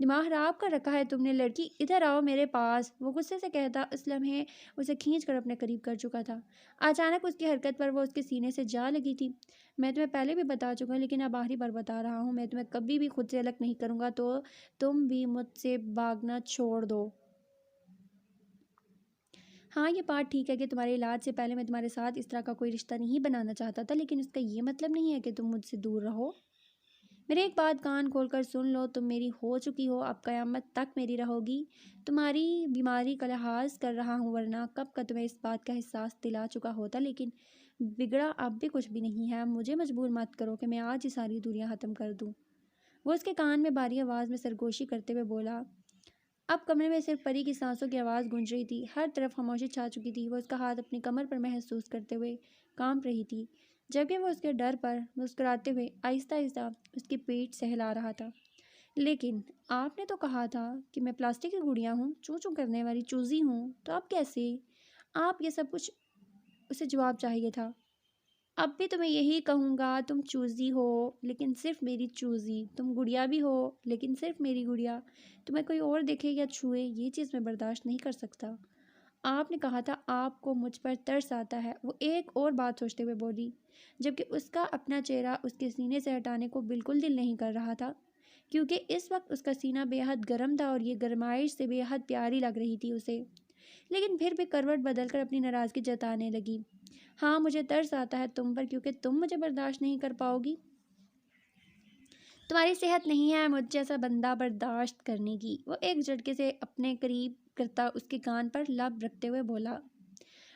دماغ خراب کر رکھا ہے تم نے لڑکی، ادھر آؤ میرے پاس، وہ غصے سے کہتا اس لمحے اسے کھینچ کر اپنے قریب کر چکا تھا۔ اچانک اس کی حرکت پر وہ اس کے سینے سے جا لگی تھی۔ میں تمہیں پہلے بھی بتا چکا ہوں لیکن اب آخری بار بتا رہا ہوں، میں تمہیں کبھی بھی خود سے الگ نہیں کروں گا، تو تم بھی مجھ سے بھاگنا چھوڑ دو۔ ہاں یہ بات ٹھیک ہے کہ تمہارے علاج سے پہلے میں تمہارے ساتھ اس طرح کا کوئی رشتہ نہیں بنانا چاہتا تھا، لیکن اس کا یہ مطلب نہیں ہے کہ تم مجھ سے دور رہو۔ میری ایک بات کان کھول کر سن لو، تم میری ہو چکی ہو، اب قیامت تک میری رہو گی۔ تمہاری بیماری کا لحاظ کر رہا ہوں، ورنہ کب کا تمہیں اس بات کا احساس دلا چکا ہوتا، لیکن بگڑا اب بھی کچھ بھی نہیں ہے۔ مجھے مجبور مت کرو کہ میں آج ہی ساری دوریاں ختم کر دوں۔ وہ اس کے کان میں بھاری آواز میں سرگوشی کرتے ہوئے بولا۔ اب کمرے میں صرف پری کی سانسوں کی آواز گونج رہی تھی، ہر طرف خاموشی چھا چکی تھی۔ وہ اس کا ہاتھ اپنی کمر پر محسوس کرتے ہوئے کانپ رہی تھی، جبکہ وہ اس کے ڈر پر مسکراتے ہوئے آہستہ آہستہ اس کی پیٹھ سہلا رہا تھا۔ لیکن آپ نے تو کہا تھا کہ میں پلاسٹک کی گڑیا ہوں، چوں چوں کرنے والی چوزی ہوں، تو اب کیسے؟ آپ یہ سب کچھ اسے جواب چاہیے تھا۔ اب بھی تمہیں یہی کہوں گا، تم چوزی ہو لیکن صرف میری چوزی، تم گڑیا بھی ہو لیکن صرف میری گڑیا۔ تمہیں کوئی اور دیکھے یا چھوئے یہ چیز میں برداشت نہیں کر سکتا۔ آپ نے کہا تھا آپ کو مجھ پر ترس آتا ہے، وہ ایک اور بات سوچتے ہوئے بولی، جبکہ اس کا اپنا چہرہ اس کے سینے سے ہٹانے کو بالکل دل نہیں کر رہا تھا، کیونکہ اس وقت اس کا سینہ بے حد گرم تھا اور یہ گرمائش سے بے حد پیاری لگ رہی تھی اسے۔ لیکن پھر بھی کروٹ بدل کر اپنی ناراضگی جتانے لگی۔ ہاں مجھے ترس آتا ہے تم پر، کیونکہ تم مجھے برداشت نہیں کر پاؤ گی۔ تمہاری صحت نہیں ہے مجھ جیسا بندہ برداشت کرنے کی۔ وہ ایک جھٹکے سے اپنے قریب کرتا اس کے کان پر لب رکھتے ہوئے بولا۔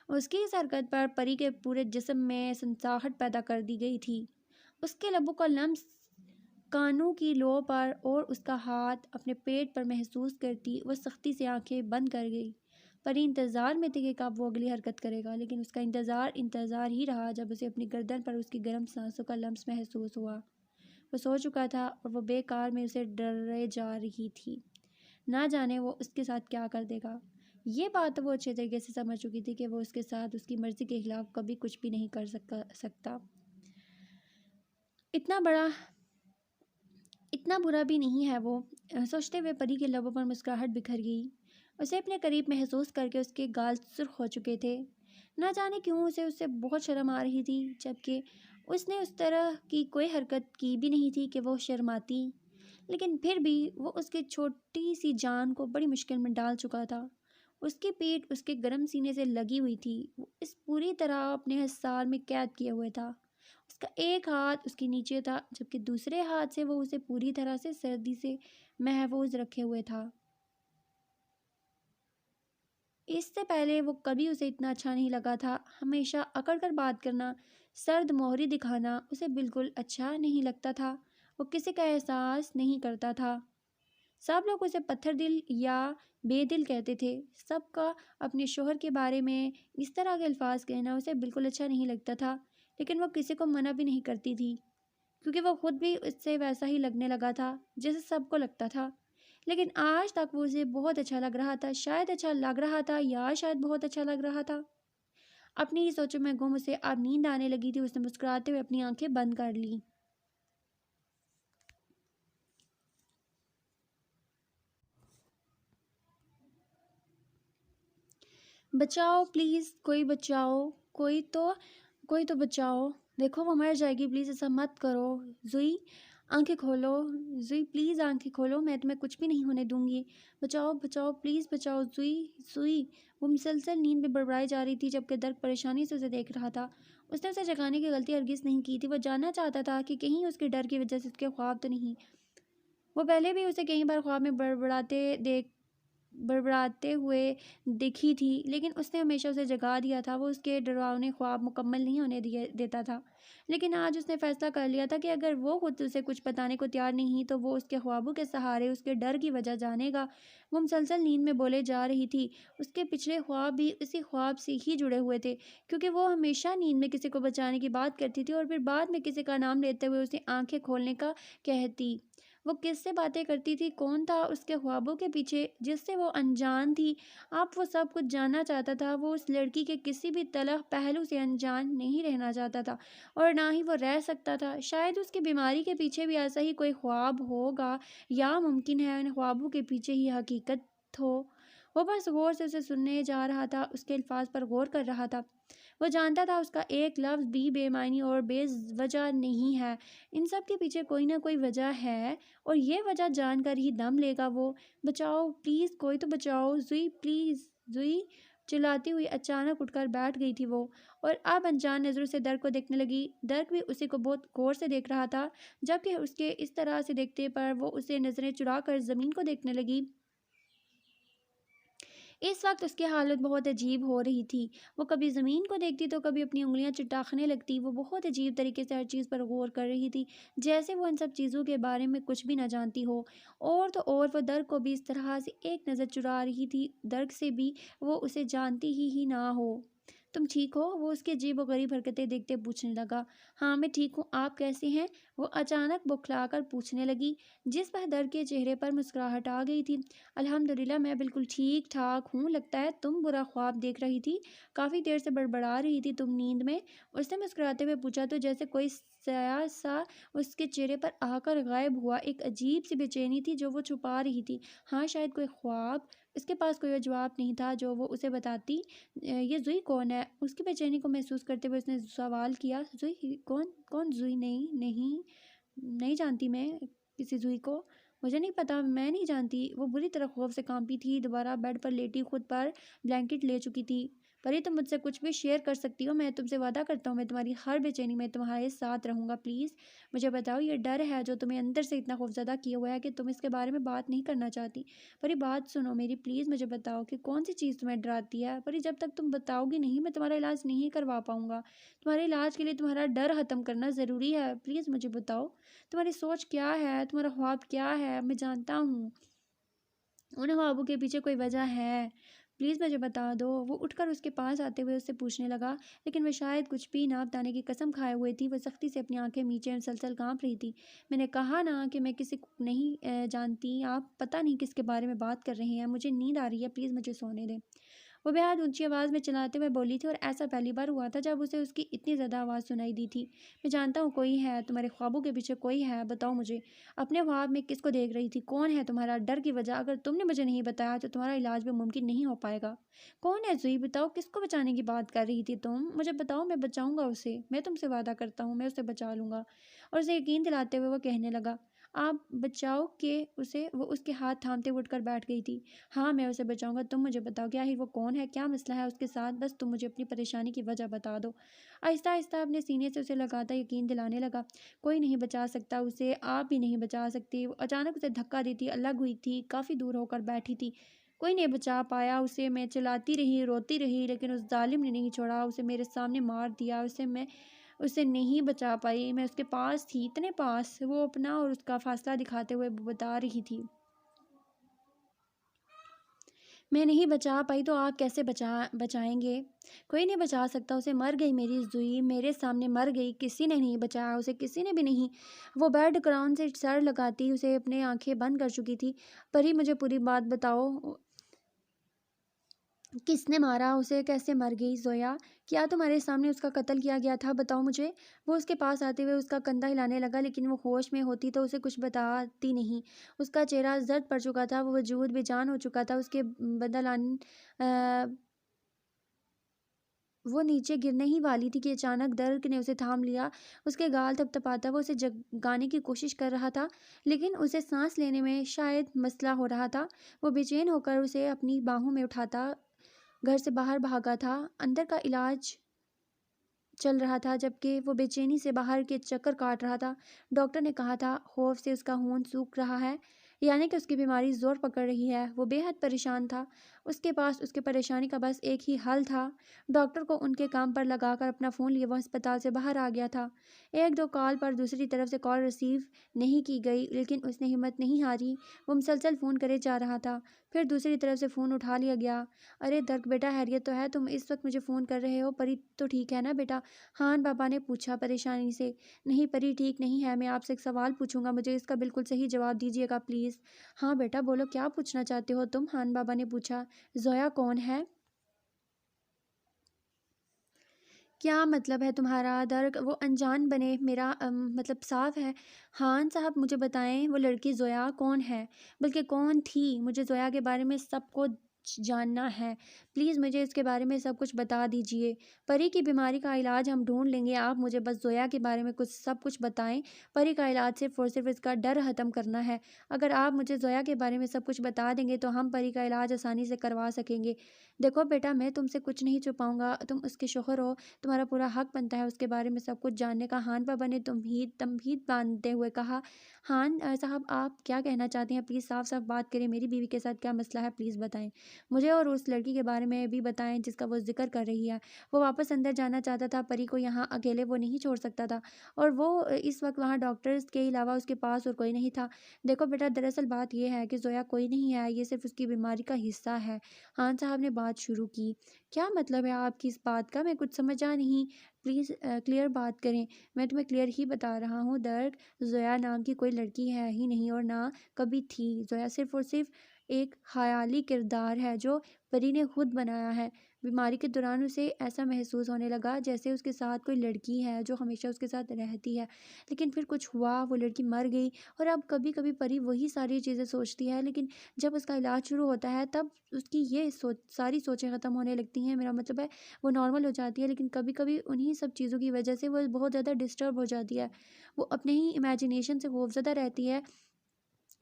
اس کی اس حرکت پر پری کے پورے جسم میں سنساہٹ پیدا کر دی گئی تھی۔ اس کے لبوں کا لمس کانوں کی لو پر اور اس کا ہاتھ اپنے پیٹ پر محسوس کرتی وہ سختی سے آنکھیں بند کر گئی۔ پری انتظار میں تھی کہ کب وہ اگلی حرکت کرے گا، لیکن اس کا انتظار ہی رہا جب اسے اپنی گردن پر اس کی گرم سانسوں کا لمس محسوس ہوا۔ وہ سو چکا تھا اور وہ بے کار میں اسے ڈرے جا رہی تھی، نہ جانے وہ اس کے ساتھ کیا کر دے گا۔ یہ بات وہ اچھے طریقے سے سمجھ چکی تھی کہ وہ اس کے ساتھ اس کی مرضی کے خلاف کبھی کچھ بھی نہیں کر سکتا۔ اتنا برا بھی نہیں ہے وہ، سوچتے ہوئے پری کے لبوں پر مسکراہٹ بکھر گئی۔ اسے اپنے قریب محسوس کر کے اس کے گال سرخ ہو چکے تھے۔ نہ جانے کیوں اسے اس سے بہت شرم آ رہی تھی، جبکہ اس نے اس طرح کی کوئی حرکت کی بھی نہیں تھی کہ وہ شرماتی، لیکن پھر بھی وہ اس کے چھوٹی سی جان کو بڑی مشکل میں ڈال چکا تھا۔ اس کی پیٹھ اس کے گرم سینے سے لگی ہوئی تھی، وہ اس پوری طرح اپنے حصار میں قید کیے ہوئے تھا۔ اس کا ایک ہاتھ اس کے نیچے تھا، جبکہ دوسرے ہاتھ سے وہ اسے پوری طرح سے سردی سے محفوظ رکھے ہوئے تھا۔ اس سے پہلے وہ کبھی اسے اتنا اچھا نہیں لگا تھا۔ ہمیشہ اکڑ کر بات کرنا، سرد مہری دکھانا اسے بالکل اچھا نہیں لگتا تھا۔ وہ کسی کا احساس نہیں کرتا تھا۔ سب لوگ اسے پتھر دل یا بے دل کہتے تھے۔ سب کا اپنے شوہر کے بارے میں اس طرح کے الفاظ کہنا اسے بالکل اچھا نہیں لگتا تھا، لیکن وہ کسی کو منع بھی نہیں کرتی تھی، کیونکہ وہ خود بھی اس سے ویسا ہی لگنے لگا تھا جیسے سب کو لگتا تھا۔ لیکن آج تک وہ اسے بہت اچھا لگ رہا تھا، شاید اچھا لگ رہا تھا یا شاید بہت اچھا لگ رہا تھا۔ اپنی ہی سوچوں میں گم اسے اب نیند آنے لگی تھی۔ اس نے مسکراتے ہوئے اپنی آنکھیں بند کر لیں۔ بچاؤ پلیز، کوئی بچاؤ، کوئی تو بچاؤ، دیکھو وہ مر جائے گی، پلیز ایسا مت کرو۔ زوئی آنکھیں کھولو، زوئی پلیز آنکھیں کھولو، میں تمہیں کچھ بھی نہیں ہونے دوں گی، بچاؤ بچاؤ پلیز بچاؤ زوئی۔ وہ مسلسل نیند میں بڑبڑائی جا رہی تھی، جبکہ درک پریشانی سے اسے دیکھ رہا تھا۔ اس نے اسے جگانے کی غلطی ہرگز نہیں کی تھی۔ وہ جاننا چاہتا تھا کہ کہیں اس کے ڈر کی وجہ سے اس کے خواب تو نہیں۔ وہ پہلے بھی اسے کئی بار خواب میں بڑبڑاتے ہوئے دیکھی تھی، لیکن اس نے ہمیشہ اسے جگا دیا تھا۔ وہ اس کے ڈراؤنے خواب مکمل نہیں ہونے دیتا تھا، لیکن آج اس نے فیصلہ کر لیا تھا کہ اگر وہ خود اسے کچھ بتانے کو تیار نہیں تو وہ اس کے خوابوں کے سہارے اس کے ڈر کی وجہ جانے گا۔ وہ مسلسل نیند میں بولے جا رہی تھی۔ اس کے پچھلے خواب بھی اسی خواب سے ہی جڑے ہوئے تھے، کیونکہ وہ ہمیشہ نیند میں کسی کو بچانے کی بات کرتی تھی اور پھر بعد میں کسی کا نام لیتے ہوئے اسے آنکھیں کھولنے کا کہتی۔ وہ کس سے باتیں کرتی تھی، کون تھا اس کے خوابوں کے پیچھے جس سے وہ انجان تھی؟ اب وہ سب کچھ جاننا چاہتا تھا۔ وہ اس لڑکی کے کسی بھی تلخ پہلو سے انجان نہیں رہنا چاہتا تھا، اور نہ ہی وہ رہ سکتا تھا۔ شاید اس کی بیماری کے پیچھے بھی ایسا ہی کوئی خواب ہوگا، یا ممکن ہے ان خوابوں کے پیچھے ہی حقیقت ہو۔ وہ بس غور سے اسے سننے جا رہا تھا، اس کے الفاظ پر غور کر رہا تھا۔ وہ جانتا تھا اس کا ایک لفظ بھی بے معنی اور بے وجہ نہیں ہے۔ ان سب کے پیچھے کوئی نہ کوئی وجہ ہے، اور یہ وجہ جان کر ہی دم لے گا وہ۔ بچاؤ پلیز، کوئی تو بچاؤ، زوئی پلیز، زوئی چلاتی ہوئی اچانک اٹھ کر بیٹھ گئی تھی وہ، اور اب انجان نظروں سے درک کو دیکھنے لگی۔ درک بھی اسی کو بہت غور سے دیکھ رہا تھا، جبکہ اس کے اس طرح سے دیکھتے پر وہ اسے نظریں چرا کر زمین کو دیکھنے لگی۔ اس وقت اس کی حالت بہت عجیب ہو رہی تھی۔ وہ کبھی زمین کو دیکھتی تو کبھی اپنی انگلیاں چٹاخنے لگتی۔ وہ بہت عجیب طریقے سے ہر چیز پر غور کر رہی تھی، جیسے وہ ان سب چیزوں کے بارے میں کچھ بھی نہ جانتی ہو۔ اور تو اور وہ درک کو بھی اس طرح سے ایک نظر چرا رہی تھی، درک سے بھی وہ اسے جانتی ہی نہ ہو۔ تم ٹھیک ہو؟ وہ اس کی عجیب و غریب حرکتیں دیکھتے پوچھنے لگا۔ ہاں میں ٹھیک ہوں، آپ کیسے ہیں؟ وہ اچانک بوکھلا کر پوچھنے لگی، جس پر درک کے چہرے پر مسکراہٹ آ گئی تھی۔ الحمدللہ میں بالکل ٹھیک ٹھاک ہوں، لگتا ہے تم برا خواب دیکھ رہی تھی، کافی دیر سے بڑبڑا رہی تھی تم نیند میں؟ اس نے مسکراتے ہوئے پوچھا تو جیسے کوئی سایہ سا اس کے چہرے پر آ کر غائب ہوا۔ ایک عجیب سی بے چینی تھی جو وہ چھپا رہی تھی۔ ہاں شاید کوئی خواب۔ اس کے پاس کوئی جواب نہیں تھا جو وہ اسے بتاتی۔ یہ زوئی کون ہے؟ اس کی بے چینی کو محسوس کرتے ہوئے اس نے سوال کیا۔ زوئی کون زوئی؟ نہیں جانتی میں کسی زوئی کو، مجھے نہیں پتا، میں نہیں جانتی۔ وہ بری طرح خوف سے کانپی تھی، دوبارہ بیڈ پر لیٹی خود پر بلینکٹ لے چکی تھی۔ پری تم مجھ سے کچھ بھی شیئر کر سکتی ہو، میں تم سے وعدہ کرتا ہوں میں تمہاری ہر بے چینی میں تمہارے ساتھ رہوں گا۔ پلیز مجھے بتاؤ، یہ ڈر ہے جو تمہیں اندر سے اتنا خوفزدہ کیے ہوا ہے کہ تم اس کے بارے میں بات نہیں کرنا چاہتی۔ پری بات سنو میری، پلیز مجھے بتاؤ کہ کون سی چیز تمہیں ڈراتی ہے۔ پری جب تک تم بتاؤ گی نہیں میں تمہارا علاج نہیں کروا پاؤں گا۔ تمہارے علاج کے لیے تمہارا ڈر ختم کرنا ضروری ہے، پلیز مجھے بتاؤ تمہاری سوچ کیا ہے، تمہارا خواب کیا ہے؟ میں جانتا ہوں ان خوابوں کے پیچھے کوئی وجہ ہے، پلیز مجھے بتا دو۔ وہ اٹھ کر اس کے پاس آتے ہوئے اس سے پوچھنے لگا، لیکن وہ شاید کچھ بھی نہ بتانے کی قسم کھائے ہوئے تھی۔ وہ سختی سے اپنی آنکھیں میچے مسلسل کانپ رہی تھی۔ میں نے کہا نا کہ میں کسی کو نہیں جانتی، آپ پتہ نہیں کس کے بارے میں بات کر رہے ہیں، مجھے نیند آ رہی ہے، پلیز مجھے سونے دیں۔ وہ بہت اونچی آواز میں چلاتے ہوئے بولی تھی، اور ایسا پہلی بار ہوا تھا جب اسے اس کی اتنی زیادہ آواز سنائی دی تھی۔ میں جانتا ہوں کوئی ہے، تمہارے خوابوں کے پیچھے کوئی ہے، بتاؤ مجھے۔ اپنے خواب میں کس کو دیکھ رہی تھی؟ کون ہے تمہارا ڈر کی وجہ؟ اگر تم نے مجھے نہیں بتایا تو تمہارا علاج بھی ممکن نہیں ہو پائے گا۔ کون ہے زوئی؟ بتاؤ کس کو بچانے کی بات کر رہی تھی تم؟ مجھے بتاؤ، میں بچاؤں گا اسے، میں تم سے وعدہ کرتا ہوں میں اسے بچا لوں گا۔ اور اسے یقین دلاتے ہوئے وہ کہنے لگا، آپ بچاؤ کہ اسے؟ وہ اس کے ہاتھ تھامتے اٹھ کر بیٹھ گئی تھی۔ ہاں میں اسے بچاؤں گا، تم مجھے بتاؤ کہ آخر وہ کون ہے، کیا مسئلہ ہے اس کے ساتھ، بس تم مجھے اپنی پریشانی کی وجہ بتا دو۔ آہستہ آہستہ اپنے سینے سے اسے لگاتا یقین دلانے لگا، کوئی نہیں بچا سکتا اسے، آپ بھی نہیں بچا سکتی۔ وہ اچانک اسے دھکا دیتی الگ ہوئی تھی، کافی دور ہو کر بیٹھی تھی۔ کوئی نہیں بچا پایا اسے، میں چلاتی رہی، روتی رہی، لیکن اس ظالم نے نہیں چھوڑا، اسے میرے سامنے مار دیا، اسے نہیں بچا پائی، میں اس کے پاس تھی، اتنے پاس۔ وہ اپنا اور اس کا فاصلہ دکھاتے ہوئے بتا رہی تھی، میں نہیں بچا پائی تو آپ کیسے بچائیں گے؟ کوئی نہیں بچا سکتا اسے، مر گئی میری زوئی، میرے سامنے مر گئی، کسی نے نہیں بچایا اسے، کسی نے بھی نہیں۔ وہ بیڈ گراؤنڈ سے سر لگاتی اسے اپنے آنکھیں بند کر چکی تھی۔ پری مجھے پوری بات بتاؤ، کس نے مارا اسے، کیسے مر گئی؟ زویا، کیا تمہارے سامنے اس کا قتل کیا گیا تھا؟ بتاؤ مجھے۔ وہ اس کے پاس آتے ہوئے اس کا کندھا ہلانے لگا، لیکن وہ ہوش میں ہوتی تو اسے کچھ بتاتی نہیں۔ اس کا چہرہ زرد پڑ چکا تھا، وہ وجود بے جان ہو چکا تھا، اس کے بدن وہ نیچے گرنے ہی والی تھی کہ اچانک درک نے اسے تھام لیا۔ اس کے گال تھپ تھپاتا وہ اسے جگانے کی کوشش کر رہا تھا، لیکن اسے سانس لینے میں شاید مسئلہ ہو رہا تھا۔ وہ بے چین ہو کر اسے اپنی باہوں میں اٹھاتا گھر سے باہر بھاگا تھا۔ اندر کا علاج چل رہا تھا جبکہ وہ بے چینی سے باہر کے چکر کاٹ رہا تھا۔ ڈاکٹر نے کہا تھا خوف سے اس کا خون سوکھ رہا ہے، یعنی کہ اس کی بیماری زور پکڑ رہی ہے۔ وہ بے حد پریشان تھا، اس کے پاس اس کی پریشانی کا بس ایک ہی حل تھا۔ ڈاکٹر کو ان کے کام پر لگا کر اپنا فون لیے وہ ہسپتال سے باہر آ گیا تھا۔ ایک دو کال پر دوسری طرف سے کال ریسیو نہیں کی گئی، لیکن اس نے ہمت نہیں ہاری۔ وہ مسلسل فون کرے جا رہا تھا۔ پھر دوسری طرف سے فون اٹھا لیا گیا۔ ارے درک بیٹا، خیریت تو ہے؟ تم اس وقت مجھے فون کر رہے ہو؟ پری تو ٹھیک ہے نا بیٹا؟ ہان بابا نے پوچھا پریشانی سے۔ نہیں پری ٹھیک نہیں ہے، میں آپ سے ایک سوال پوچھوں گا، مجھے اس کا بالکل صحیح جواب دیجیے گا پلیز۔ ہاں بیٹا بولو، کیا پوچھنا چاہتے ہو تم؟ ہان بابا نے پوچھا۔ زویا کون ہے؟ کیا مطلب ہے تمہارا درک؟ وہ انجان بنے، میرا مطلب صاف ہے۔ ہان صاحب مجھے بتائیں، وہ لڑکی زویا کون ہے؟ بلکہ کون تھی؟ مجھے زویا کے بارے میں سب کو جاننا ہے، پلیز مجھے اس کے بارے میں سب کچھ بتا دیجیے۔ پری کی بیماری کا علاج ہم ڈھونڈ لیں گے، آپ مجھے بس زویا کے بارے میں سب کچھ بتائیں۔ پری کا علاج صرف اور صرف اس کا ڈر ختم کرنا ہے۔ اگر آپ مجھے زویا کے بارے میں سب کچھ بتا دیں گے تو ہم پری کا علاج آسانی سے کروا سکیں گے۔ دیکھو بیٹا، میں تم سے کچھ نہیں چھپاؤں گا، تم اس کے شوہر ہو، تمہارا پورا حق بنتا ہے اس کے بارے میں سب کچھ جاننے کا۔ ہان بابا نے تمہید باندھتے ہوئے کہا۔ ہان صاحب آپ کیا کہنا چاہتے ہیں؟ پلیز صاف صاف بات کریں، میری بیوی کے ساتھ کیا مسئلہ ہے، پلیز بتائیں مجھے، اور اس لڑکی کے بارے میں بھی بتائیں جس کا وہ ذکر کر رہی ہے۔ وہ واپس اندر جانا چاہتا تھا، پری کو یہاں اکیلے وہ نہیں چھوڑ سکتا تھا، اور وہ اس وقت وہاں ڈاکٹرز کے علاوہ اس کے پاس اور کوئی نہیں تھا۔ دیکھو بیٹا، دراصل بات یہ ہے کہ زویا کوئی نہیں ہے، یہ صرف اس کی بیماری کا حصہ ہے۔ ہان صاحب نے بات شروع کی۔ کیا مطلب ہے آپ کی اس بات کا؟ میں کچھ سمجھا نہیں، پلیز کلیئر بات کریں۔ میں تمہیں کلیئر ہی بتا رہا ہوں درک، زویا نام کی کوئی لڑکی ہے ہی نہیں، اور نہ کبھی تھی۔ زویا صرف اور صرف ایک خیالی کردار ہے جو پری نے خود بنایا ہے۔ بیماری کے دوران اسے ایسا محسوس ہونے لگا جیسے اس کے ساتھ کوئی لڑکی ہے جو ہمیشہ اس کے ساتھ رہتی ہے، لیکن پھر کچھ ہوا، وہ لڑکی مر گئی، اور اب کبھی کبھی پری وہی ساری چیزیں سوچتی ہے، لیکن جب اس کا علاج شروع ہوتا ہے تب اس کی یہ ساری سوچیں ختم ہونے لگتی ہیں، میرا مطلب ہے وہ نارمل ہو جاتی ہے، لیکن کبھی کبھی انہی سب چیزوں کی وجہ سے وہ بہت زیادہ ڈسٹرب ہو جاتی ہے، وہ اپنے ہی امیجنیشن سے خوفزدہ رہتی ہے۔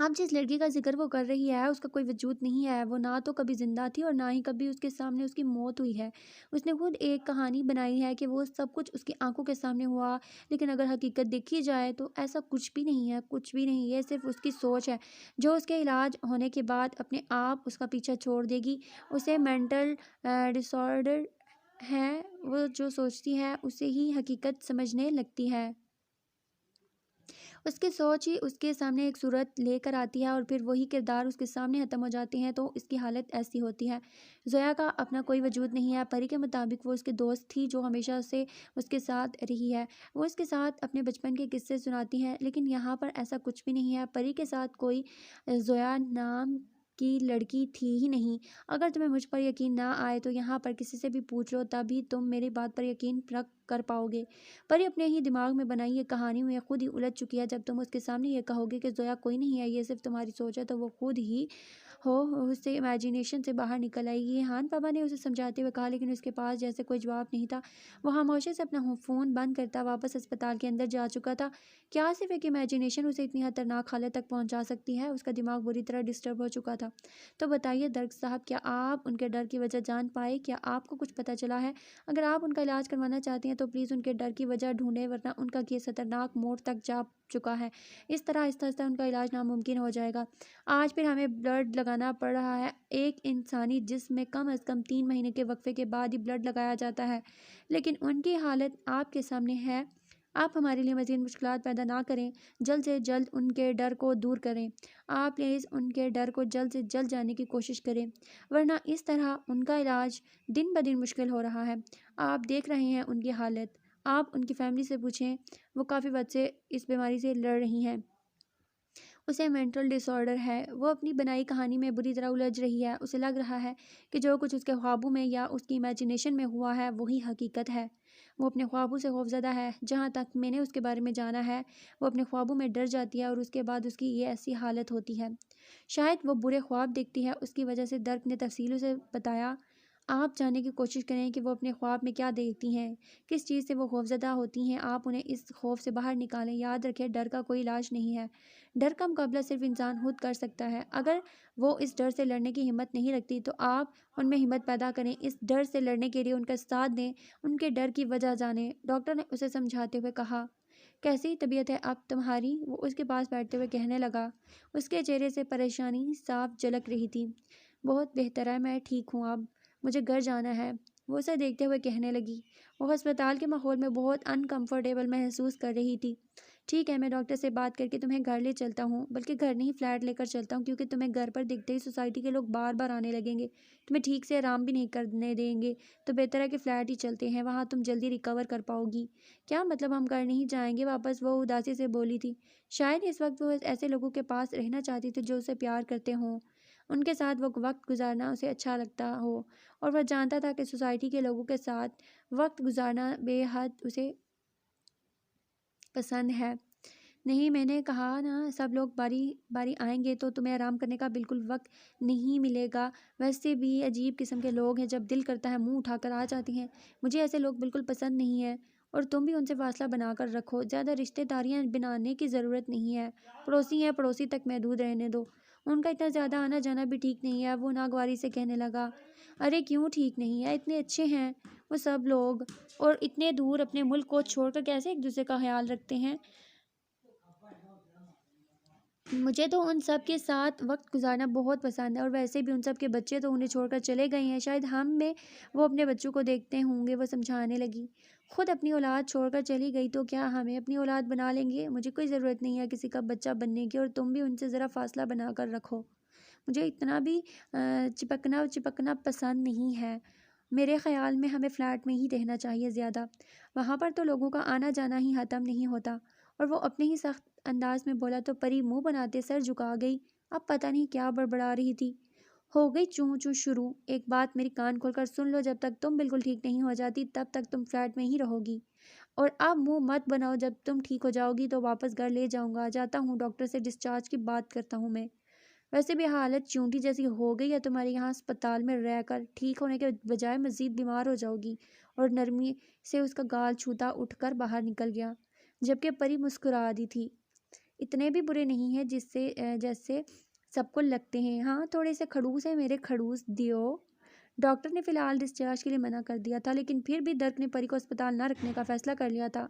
اب جس لڑکی کا ذکر وہ کر رہی ہے اس کا کوئی وجود نہیں ہے، وہ نہ تو کبھی زندہ تھی اور نہ ہی کبھی اس کے سامنے اس کی موت ہوئی ہے۔ اس نے خود ایک کہانی بنائی ہے کہ وہ سب کچھ اس کی آنکھوں کے سامنے ہوا، لیکن اگر حقیقت دیکھی جائے تو ایسا کچھ بھی نہیں ہے، کچھ بھی نہیں، یہ صرف اس کی سوچ ہے جو اس کے علاج ہونے کے بعد اپنے آپ اس کا پیچھا چھوڑ دے گی۔ اسے مینٹل ڈس آرڈر ہے، وہ جو سوچتی ہے اسے ہی حقیقت سمجھنے لگتی ہے۔ اس کی سوچ ہی اس کے سامنے ایک صورت لے کر آتی ہے اور پھر وہی کردار اس کے سامنے ختم ہو جاتے ہیں، تو اس کی حالت ایسی ہوتی ہے۔ زویا کا اپنا کوئی وجود نہیں ہے۔ پری کے مطابق وہ اس کے دوست تھی جو ہمیشہ سے اس کے ساتھ رہی ہے، وہ اس کے ساتھ اپنے بچپن کے قصے سناتی ہے، لیکن یہاں پر ایسا کچھ بھی نہیں ہے۔ پری کے ساتھ کوئی زویا نام کی لڑکی تھی ہی نہیں۔ اگر تمہیں مجھ پر یقین نہ آئے تو یہاں پر کسی سے بھی پوچھ لو، تبھی تم میری بات پر یقین رکھ کر پاؤ گے۔ پری اپنے ہی دماغ میں بنائی یہ کہانی میں خود ہی الجھ چکی ہے۔ جب تم اس کے سامنے یہ کہو گے کہ زویا کوئی نہیں ہے، یہ صرف تمہاری سوچ ہے، تو وہ خود ہی اس سے امیجنیشن سے باہر نکل آئے گی۔ ہان بابا نے اسے سمجھاتے ہوئے کہا، لیکن اس کے پاس جیسے کوئی جواب نہیں تھا۔ وہ خاموشی سے اپنا فون بند کرتا واپس اسپتال کے اندر جا چکا تھا۔ کیا صرف ایک امیجنیشن اسے اتنی خطرناک حالت تک پہنچا سکتی ہے؟ اس کا دماغ بری طرح ڈسٹرب ہو چکا تھا۔ تو بتائیے درک صاحب، کیا آپ ان کے ڈر کی وجہ جان پائے؟ کیا آپ کو کچھ پتہ چلا ہے؟ اگر آپ ان کا علاج کروانا چاہتے ہیں تو پلیز ان کے ڈر کی وجہ ڈھونڈیں، ورنہ ان کا کیس خطرناک موڑ تک جا چکا ہے۔ اس طرح آہستہ آہستہ ان کا علاج ناممکن ہو جائے گا۔ آج پھر ہمیں بلڈ لگانا پڑ رہا ہے۔ ایک انسانی جسم میں کم از کم 3 مہینے کے وقفے کے بعد ہی بلڈ لگایا جاتا ہے، لیکن ان کی حالت آپ کے سامنے ہے۔ آپ ہمارے لیے مزید مشکلات پیدا نہ کریں، جلد سے جلد ان کے ڈر کو دور کریں۔ آپ پلیز ان کے ڈر کو جلد سے جلد جاننے کی کوشش کریں، ورنہ اس طرح ان کا علاج دن بدن مشکل ہو رہا ہے۔ آپ دیکھ رہے ہیں ان کی حالت، آپ ان کی فیملی سے پوچھیں، وہ کافی وقت سے اس بیماری سے لڑ رہی ہیں۔ اسے مینٹل ڈس آرڈر ہے، وہ اپنی بنائی کہانی میں بری طرح الجھ رہی ہے۔ اسے لگ رہا ہے کہ جو کچھ اس کے خوابوں میں یا اس کی امیجنیشن میں ہوا ہے وہی حقیقت ہے۔ وہ اپنے خوابوں سے خوفزدہ ہے۔ جہاں تک میں نے اس کے بارے میں جانا ہے، وہ اپنے خوابوں میں ڈر جاتی ہے اور اس کے بعد اس کی یہ ایسی حالت ہوتی ہے۔ شاید وہ برے خواب دیکھتی ہے، اس کی وجہ سے درک نے تفصیل سے بتایا۔ آپ جاننے کی کوشش کریں کہ وہ اپنے خواب میں کیا دیکھتی ہیں، کس چیز سے وہ خوفزدہ ہوتی ہیں۔ آپ انہیں اس خوف سے باہر نکالیں۔ یاد رکھیں، ڈر کا کوئی علاج نہیں ہے۔ ڈر کا مقابلہ صرف انسان خود کر سکتا ہے۔ اگر وہ اس ڈر سے لڑنے کی ہمت نہیں رکھتی تو آپ ان میں ہمت پیدا کریں، اس ڈر سے لڑنے کے لیے ان کا ساتھ دیں، ان کے ڈر کی وجہ جانیں۔ ڈاکٹر نے اسے سمجھاتے ہوئے کہا۔ کیسی طبیعت ہے اب تمہاری؟ وہ اس کے پاس بیٹھتے ہوئے کہنے لگا۔ اس کے چہرے سے پریشانی صاف جھلک رہی تھی۔ بہت بہتر ہے، میں ٹھیک ہوں اب، مجھے گھر جانا ہے، وہ اسے دیکھتے ہوئے کہنے لگی۔ وہ ہسپتال کے ماحول میں بہت انکمفرٹیبل محسوس کر رہی تھی۔ ٹھیک ہے، میں ڈاکٹر سے بات کر کے تمہیں گھر لے چلتا ہوں، بلکہ گھر نہیں فلیٹ لے کر چلتا ہوں، کیونکہ تمہیں گھر پر دکھتے ہی سوسائٹی کے لوگ بار بار آنے لگیں گے، تمہیں ٹھیک سے آرام بھی نہیں کرنے دیں گے، تو بہتر ہے کہ فلیٹ ہی چلتے ہیں، وہاں تم جلدی ریکور کر پاؤ گی۔ کیا مطلب ہم گھر نہیں جائیں گے واپس؟ وہ اداسی سے بولی تھی۔ شاید اس وقت وہ ایسے لوگوں کے پاس رہنا چاہتی تھی جو اسے پیار کرتے ہوں، ان کے ساتھ وہ وقت گزارنا اسے اچھا لگتا ہو، اور وہ جانتا تھا کہ سوسائٹی کے لوگوں کے ساتھ وقت گزارنا بے حد اسے پسند ہے۔ نہیں، میں نے کہا نا، سب لوگ باری باری آئیں گے تو تمہیں آرام کرنے کا بالکل وقت نہیں ملے گا۔ ویسے بھی عجیب قسم کے لوگ ہیں، جب دل کرتا ہے منہ اٹھا کر آ جاتے ہیں، مجھے ایسے لوگ بالکل پسند نہیں ہیں، اور تم بھی ان سے فاصلہ بنا کر رکھو، زیادہ رشتہ داریاں بنانے کی ضرورت نہیں ہے، پڑوسی ہیں، پڑوسی تک محدود رہنے دو، ان کا اتنا زیادہ آنا جانا بھی ٹھیک نہیں ہے۔ وہ ناگواری سے کہنے لگا۔ ارے کیوں ٹھیک نہیں ہے؟ اتنے اچھے ہیں وہ سب لوگ، اور اتنے دور اپنے ملک کو چھوڑ کر کیسے ایک دوسرے کا خیال رکھتے ہیں؟ مجھے تو ان سب کے ساتھ وقت گزارنا بہت پسند ہے، اور ویسے بھی ان سب کے بچے تو انہیں چھوڑ کر چلے گئے ہیں، شاید ہم میں وہ اپنے بچوں کو دیکھتے ہوں گے۔ وہ سمجھانے لگی۔ خود اپنی اولاد چھوڑ کر چلی گئی تو کیا ہمیں اپنی اولاد بنا لیں گے؟ مجھے کوئی ضرورت نہیں ہے کسی کا بچہ بننے کی، اور تم بھی ان سے ذرا فاصلہ بنا کر رکھو، مجھے اتنا بھی چپکنا پسند نہیں ہے۔ میرے خیال میں ہمیں فلیٹ میں ہی رہنا چاہیے زیادہ، وہاں پر تو لوگوں کا آنا جانا ہی ختم نہیں ہوتا۔ اور وہ اپنے ہی سخت انداز میں بولا تو پری منہ بناتے سر جھکا گئی۔ اب پتہ نہیں کیا بڑبڑا رہی تھی۔ ہو گئی چوں چوں شروع۔ ایک بات میری کان کھول کر سن لو، جب تک تم بالکل ٹھیک نہیں ہو جاتی تب تک تم فلیٹ میں ہی رہو گی، اور اب منہ مت بناؤ، جب تم ٹھیک ہو جاؤ گی تو واپس گھر لے جاؤں گا، جاتا ہوں، ڈاکٹر سے ڈسچارج کی بات کرتا ہوں میں۔ ویسے بھی حالت چونٹی جیسی ہو گئی ہے تمہاری، یہاں اسپتال میں رہ کر ٹھیک ہونے کے بجائے مزید بیمار ہو جاؤ گی۔ اور نرمی سے اس کا گال چھوتا اٹھ کر باہر نکل گیا، جبکہ پری مسکرا دی تھی۔ اتنے بھی برے نہیں ہیں جیسے سب کو لگتے ہیں، ہاں تھوڑے سے کھڑوس ہیں میرے کھڑوس دیو۔ ڈاکٹر نے فی الحال ڈسچارج کے لیے منع کر دیا تھا، لیکن پھر بھی درک نے پری کو اسپتال نہ رکھنے کا فیصلہ کر لیا تھا،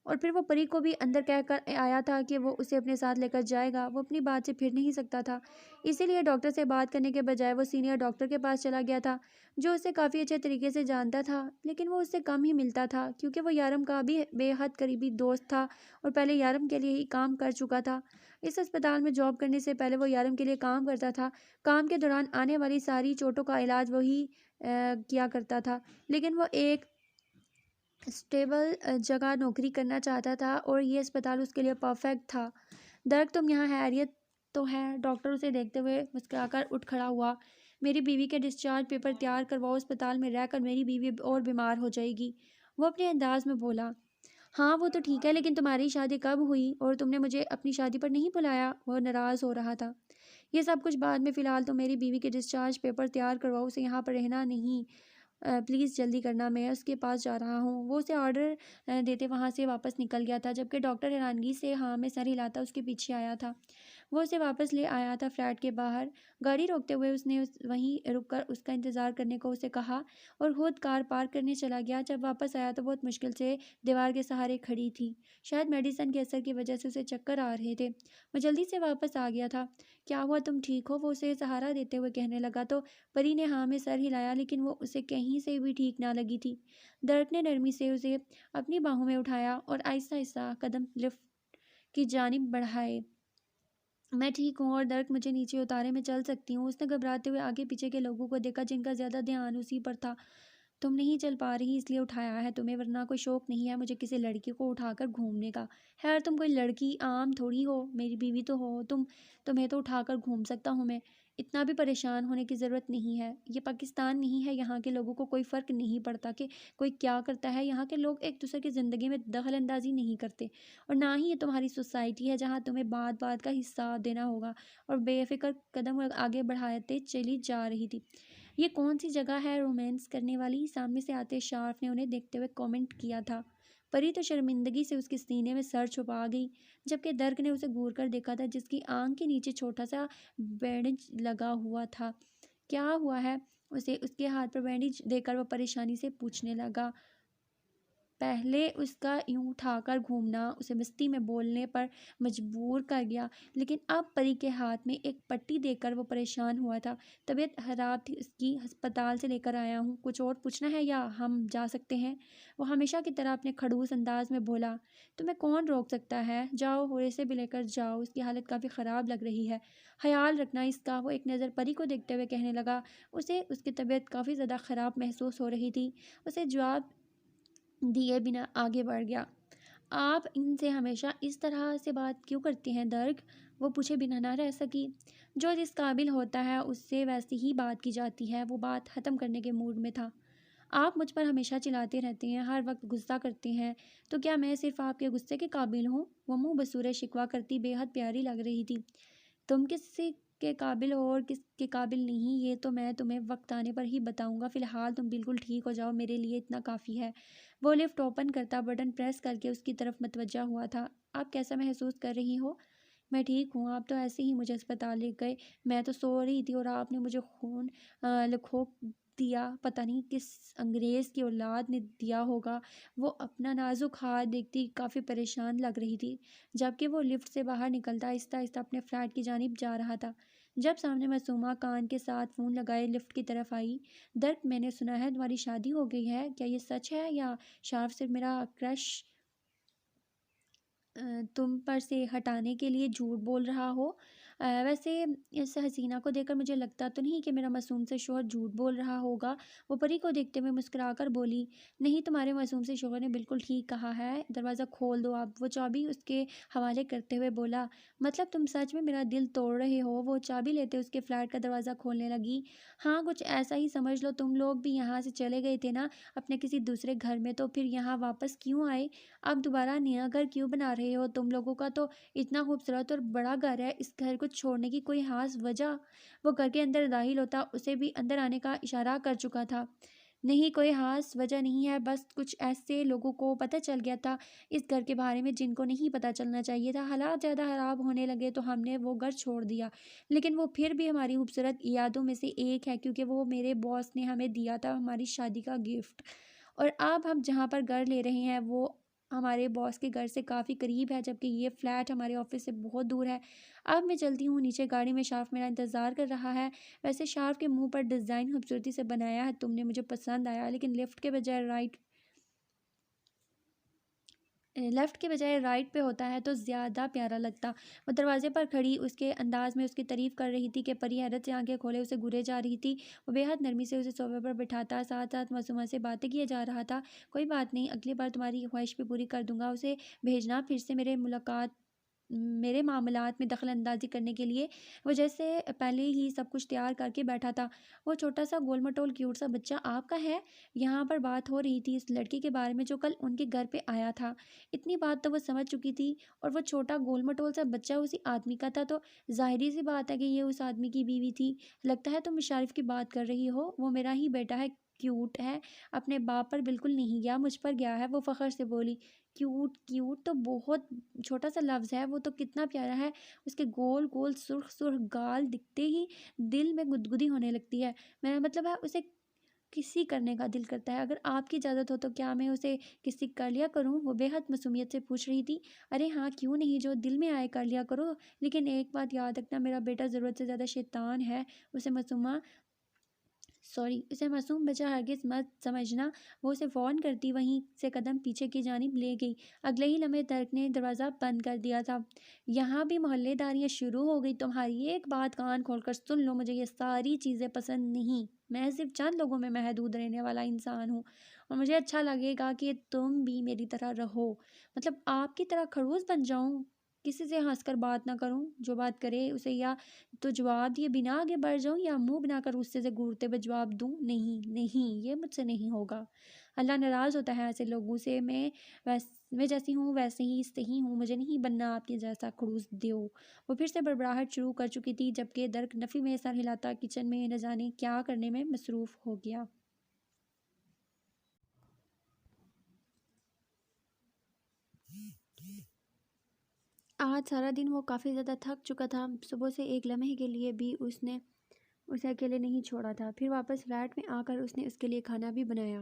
اور پھر وہ پری کو بھی اندر کہہ کر آیا تھا کہ وہ اسے اپنے ساتھ لے کر جائے گا۔ وہ اپنی بات سے پھر نہیں سکتا تھا، اسی لیے ڈاکٹر سے بات کرنے کے بجائے وہ سینئر ڈاکٹر کے پاس چلا گیا تھا، جو اسے کافی اچھے طریقے سے جانتا تھا، لیکن وہ اس سے کم ہی ملتا تھا، کیونکہ وہ یارم کا بھی بے حد قریبی دوست تھا، اور پہلے یارم کے لیے ہی کام کر چکا تھا۔ اس اسپتال میں جاب کرنے سے پہلے وہ یارم کے لیے کام کرتا تھا، کام کے دوران آنے والی ساری چوٹوں کا علاج وہی کیا کرتا تھا، لیکن وہ ایک اسٹیبل جگہ نوکری کرنا چاہتا تھا، اور یہ اسپتال اس کے لیے پرفیکٹ تھا۔ درک تم یہاں خیریت تو ہے؟ ڈاکٹر اسے دیکھتے ہوئے مسکرا کر اٹھ کھڑا ہوا۔ میری بیوی کے ڈسچارج پیپر تیار کرواؤ، اسپتال میں رہ کر میری بیوی اور بیمار ہو جائے گی، وہ اپنے انداز میں بولا۔ ہاں وہ تو ٹھیک ہے، لیکن تمہاری شادی کب ہوئی اور تم نے مجھے اپنی شادی پر نہیں بلایا؟ وہ ناراض ہو رہا تھا۔ یہ سب کچھ بعد میں، فی الحال تو میری بیوی کے ڈسچارج پیپر تیار کرواؤ، اسے یہاں پر رہنا نہیں، پلیز جلدی کرنا، میں اس کے پاس جا رہا ہوں۔ وہ اسے آرڈر دیتے وہاں سے واپس نکل گیا تھا، جبکہ ڈاکٹر حیرانگی سے ہاں میں سر ہلاتا اس کے پیچھے آیا تھا۔ وہ اسے واپس لے آیا تھا فلیٹ کے باہر۔ گاڑی روکتے ہوئے اس نے وہیں رک کر اس کا انتظار کرنے کو اسے کہا، اور خود کار پارک کرنے چلا گیا۔ جب واپس آیا تو بہت مشکل سے دیوار کے سہارے کھڑی تھی، شاید میڈیسن کے اثر کی وجہ سے اسے چکر آ رہے تھے۔ وہ جلدی سے واپس آ گیا تھا۔ کیا ہوا، تم ٹھیک ہو؟ وہ اسے سہارا دیتے ہوئے کہنے لگا، تو پری نے ہاں میں سر ہلایا، لیکن وہ اسے کہیں سے بھی ٹھیک نہ لگی تھی۔ درک نے نرمی سے اسے اپنی باہوں میں اٹھایا اور آہستہ آہستہ قدم لفٹ کی جانب بڑھائے۔ میں ٹھیک ہوں، اور درک مجھے نیچے اتارے، میں چل سکتی ہوں۔ اس نے گھبراتے ہوئے آگے پیچھے کے لوگوں کو دیکھا جن کا زیادہ دھیان اسی پر تھا۔ تم نہیں چل پا رہی اس لیے اٹھایا ہے تمہیں، ورنہ کوئی شوق نہیں ہے مجھے کسی لڑکی کو اٹھا کر گھومنے کا۔ خیر تم کوئی لڑکی عام تھوڑی ہو، میری بیوی تو ہو، تمہیں تو اٹھا کر گھوم سکتا ہوں میں، اتنا بھی پریشان ہونے کی ضرورت نہیں ہے۔ یہ پاکستان نہیں ہے، یہاں کے لوگوں کو کوئی فرق نہیں پڑتا کہ کوئی کیا کرتا ہے، یہاں کے لوگ ایک دوسرے کی زندگی میں دخل اندازی نہیں کرتے، اور نہ ہی یہ تمہاری سوسائٹی ہے جہاں تمہیں بات بات کا حساب دینا ہوگا۔ اور بے فکر قدم آگے بڑھاتے چلی جا رہی تھی۔ یہ کون سی جگہ ہے رومانس کرنے والی؟ سامنے سے آتے شارف نے انہیں دیکھتے ہوئے کامنٹ کیا تھا۔ پری تو شرمندگی سے اس کے سینے میں سر چھپا گئی، جبکہ درک نے اسے گور کر دیکھا تھا، جس کی آنکھ کے نیچے چھوٹا سا بینڈیج لگا ہوا تھا۔ کیا ہوا ہے اسے؟ اس کے ہاتھ پر بینڈیج دیکھ کر وہ پریشانی سے پوچھنے لگا۔ پہلے اس کا یوں اٹھا کر گھومنا اسے مستی میں بولنے پر مجبور کر گیا، لیکن اب پری کے ہاتھ میں ایک پٹی دے کر وہ پریشان ہوا تھا۔ طبیعت خراب تھی اس کی، ہسپتال سے لے کر آیا ہوں، کچھ اور پوچھنا ہے یا ہم جا سکتے ہیں؟ وہ ہمیشہ کی طرح اپنے کھڑوس انداز میں بولا۔ تمہیں کون روک سکتا ہے، جاؤ اور اسے بھی لے کر جاؤ، اس کی حالت کافی خراب لگ رہی ہے، خیال رکھنا اس کا۔ وہ ایک نظر پری کو دیکھتے ہوئے کہنے لگا۔ اسے اس کی طبیعت کافی زیادہ خراب محسوس ہو رہی تھی۔ اسے جواب دیے بنا آگے بڑھ گیا۔ آپ ان سے ہمیشہ اس طرح سے بات کیوں کرتے ہیں درگ؟ وہ پوچھے بنا نہ رہ سکی۔ جو جس قابل ہوتا ہے اس سے ویسی ہی بات کی جاتی ہے۔ وہ بات ختم کرنے کے موڈ میں تھا۔ آپ مجھ پر ہمیشہ چلاتے رہتے ہیں، ہر وقت غصہ کرتے ہیں، تو کیا میں صرف آپ کے غصے کے قابل ہوں؟ وہ منہ بصورت شکوہ کرتی بے حد پیاری لگ رہی تھی۔ تم کسی کے قابل ہو اور کس کے قابل نہیں، یہ تو میں تمہیں وقت آنے پر ہی بتاؤں گا، فی الحال تم بالکل ٹھیک ہو جاؤ، میرے لیے اتنا کافی ہے۔ وہ لفٹ اوپن کرتا بٹن پریس کر کے اس کی طرف متوجہ ہوا تھا۔ آپ کیسا محسوس کر رہی ہو؟ میں ٹھیک ہوں، آپ تو ایسے ہی مجھے اسپتال لے گئے، میں تو سو رہی تھی اور آپ نے مجھے خون لکھوک دیا، پتہ نہیں کس انگریز کی اولاد نے دیا ہوگا۔ وہ اپنا نازک ہاتھ دیکھتی کافی پریشان لگ رہی تھی، جبکہ وہ لفٹ سے باہر نکلتا آہستہ آہستہ اپنے فلیٹ کی جانب جا رہا تھا، جب سامنے معصومہ کان کے ساتھ فون لگائے لفٹ کی طرف آئی۔ درک، میں نے سنا ہے تمہاری شادی ہو گئی ہے، کیا یہ سچ ہے یا شارف صرف میرا کرش تم پر سے ہٹانے کے لیے جھوٹ بول رہا ہو؟ ویسے اس حسینہ کو دیکھ کر مجھے لگتا تو نہیں کہ میرا معصوم سے شوہر جھوٹ بول رہا ہوگا۔ وہ پری کو دیکھتے ہوئے مسکرا کر بولی۔ نہیں، تمہارے معصوم سے شوہر نے بالکل ٹھیک کہا ہے، دروازہ کھول دو اب، وہ چابی اس کے حوالے کرتے ہوئے بولا۔ مطلب تم سچ میں میرا دل توڑ رہے ہو؟ وہ چابی لیتے اس کے فلیٹ کا دروازہ کھولنے لگی۔ ہاں، کچھ ایسا ہی سمجھ لو، تم لوگ بھی یہاں سے چلے گئے تھے نا اپنے کسی دوسرے گھر میں، تو پھر یہاں واپس کیوں آئے؟ اب دوبارہ نیا گھر کیوں بنا رہے ہو؟ تم لوگوں کا تو اتنا خوبصورت اور بڑا گھر ہے، اس گھر کو چھوڑنے کی کوئی خاص وجہ؟ وہ گھر کے اندر داخل ہوتا اسے بھی اندر آنے کا اشارہ کر چکا تھا۔ نہیں، کوئی خاص وجہ نہیں ہے، بس کچھ ایسے لوگوں کو پتہ چل گیا تھا اس گھر کے بارے میں جن کو نہیں پتہ چلنا چاہیے تھا۔ حالات زیادہ خراب ہونے لگے تو ہم نے وہ گھر چھوڑ دیا، لیکن وہ پھر بھی ہماری خوبصورت یادوں میں سے ایک ہے، کیونکہ وہ میرے باس نے ہمیں دیا تھا، ہماری شادی کا گفٹ۔ اور اب ہم جہاں پر گھر لے رہے ہیں وہ ہمارے باس کے گھر سے کافی قریب ہے، جبکہ یہ فلیٹ ہمارے آفس سے بہت دور ہے۔ اب میں چلتی ہوں نیچے، گاڑی میں شارف میرا انتظار کر رہا ہے۔ ویسے شارف کے منہ پر ڈیزائن خوبصورتی سے بنایا ہے تم نے، مجھے پسند آیا، لیکن لیفٹ کے بجائے رائٹ پہ ہوتا ہے تو زیادہ پیارا لگتا۔ وہ دروازے پر کھڑی اس کے انداز میں اس کی تعریف کر رہی تھی کہ پری حیرت سے آنکھیں کھولے اسے گھورے جا رہی تھی۔ وہ بے حد نرمی سے اسے صوفے پر بٹھاتا ساتھ ساتھ معصومہ سے باتیں کیے جا رہا تھا۔ کوئی بات نہیں، اگلی بار تمہاری خواہش بھی پوری کر دوں گا، اسے بھیجنا پھر سے میرے معاملات میں دخل اندازی کرنے کے لیے۔ وہ جیسے پہلے ہی سب کچھ تیار کر کے بیٹھا تھا۔ وہ چھوٹا سا گول مٹول کیوٹ سا بچہ آپ کا ہے؟ یہاں پر بات ہو رہی تھی اس لڑکے کے بارے میں جو کل ان کے گھر پہ آیا تھا۔ اتنی بات تو وہ سمجھ چکی تھی، اور وہ چھوٹا گول مٹول سا بچہ اسی آدمی کا تھا، تو ظاہری سی بات ہے کہ یہ اس آدمی کی بیوی تھی۔ لگتا ہے تم شارف کی بات کر رہی ہو، وہ میرا ہی بیٹا ہے، کیوٹ ہے، اپنے باپ پر بالکل نہیں گیا، مجھ پر گیا ہے، وہ فخر سے بولی۔ کیوٹ کیوٹ تو بہت چھوٹا سا لفظ ہے، وہ تو کتنا پیارا ہے، اس کے گول گول سرخ سرخ گال دکھتے ہی دل میں گدگدی ہونے لگتی ہے، میرا مطلب ہے اسے کسی کرنے کا دل کرتا ہے، اگر آپ کی اجازت ہو تو کیا میں اسے کسی کر لیا کروں؟ وہ بے حد معصومیت سے پوچھ رہی تھی۔ ارے ہاں، کیوں نہیں، جو دل میں آئے کر لیا کرو، لیکن ایک بات یاد رکھنا، میرا بیٹا ضرورت سے زیادہ شیطان ہے، اسے معصوم بچہ ہرگز مت سمجھنا۔ وہ اسے فون کرتی وہیں سے قدم پیچھے کی جانب لے گئی۔ اگلے ہی لمحے درک نے دروازہ بند کر دیا تھا۔ یہاں بھی محلے داریاں شروع ہو گئی، تمہاری ایک بات کان کھول کر سن لو، مجھے یہ ساری چیزیں پسند نہیں، میں صرف چند لوگوں میں محدود رہنے والا انسان ہوں، اور مجھے اچھا لگے گا کہ تم بھی میری طرح رہو، مطلب آپ کی طرح خڑوس بن جاؤں، کسی سے ہنس کر بات نہ کروں، جو بات کرے اسے یا تو جواب دیے بنا آگے بڑھ جاؤں یا منہ بنا کر غصے سے گھورتے ہوئے جواب دوں، نہیں نہیں، یہ مجھ سے نہیں ہوگا، اللہ ناراض ہوتا ہے ایسے لوگوں سے، میں جیسی ہوں ویسے ہی صحیح ہوں، مجھے نہیں بننا آپ کے جیسا خڑوس دیو۔ وہ پھر سے بڑبڑاہٹ شروع کر چکی تھی، جبکہ درک نفی میں سر ہلاتا کچن میں نہ جانے کیا کرنے میں مصروف ہو گیا۔ آج سارا دن وہ کافی زیادہ تھک چکا تھا، صبح سے ایک لمحے کے لیے بھی اس نے اسے اکیلے نہیں چھوڑا تھا۔ پھر واپس فلیٹ میں آ کر اس نے اس کے لیے کھانا بھی بنایا۔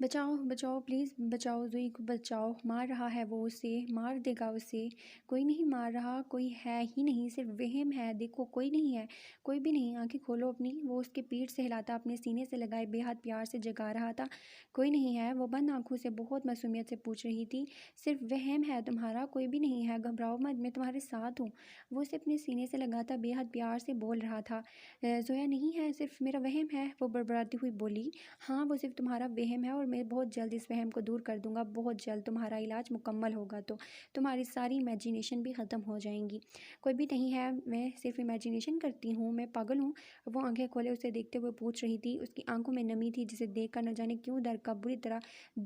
بچاؤ بچاؤ پلیز بچاؤ، زوئی کو بچاؤ، مار رہا ہے وہ اسے، مار دے گا اسے۔ کوئی نہیں مار رہا، کوئی ہے ہی نہیں، صرف وہم ہے، دیکھو کوئی نہیں ہے، کوئی بھی نہیں، آنکھیں کھولو اپنی۔ وہ اس کے پیٹھ سے ہلاتا اپنے سینے سے لگائے بے حد پیار سے جگا رہا تھا۔ کوئی نہیں ہے، وہ بند آنکھوں سے بہت معصومیت سے پوچھ رہی تھی۔ صرف وہم ہے تمہارا، کوئی بھی نہیں ہے، گھبراؤ مت، میں تمہارے ساتھ ہوں، وہ اسے اپنے سینے سے لگاتا بے حد پیار سے بول رہا تھا۔ زویا نہیں ہے، صرف میرا وہم ہے، وہ بڑبڑاتی ہوئی بولی۔ ہاں وہ صرف تمہارا وہم ہے، اور میں بہت جلد اس وہم کو دور کر دوں گا، بہت جلد تمہارا علاج مکمل ہوگا تو تمہاری ساری امیجینیشن بھی ختم ہو جائیں گی۔ کوئی بھی نہیں ہے، میں صرف امیجینیشن کرتی ہوں، میں پاگل ہوں؟ وہ آنکھیں کھولے اسے دیکھتے ہوئے پوچھ رہی تھی۔ اس کی آنکھوں میں نمی تھی جسے دیکھ کر نہ جانے کیوں در کا بری طرح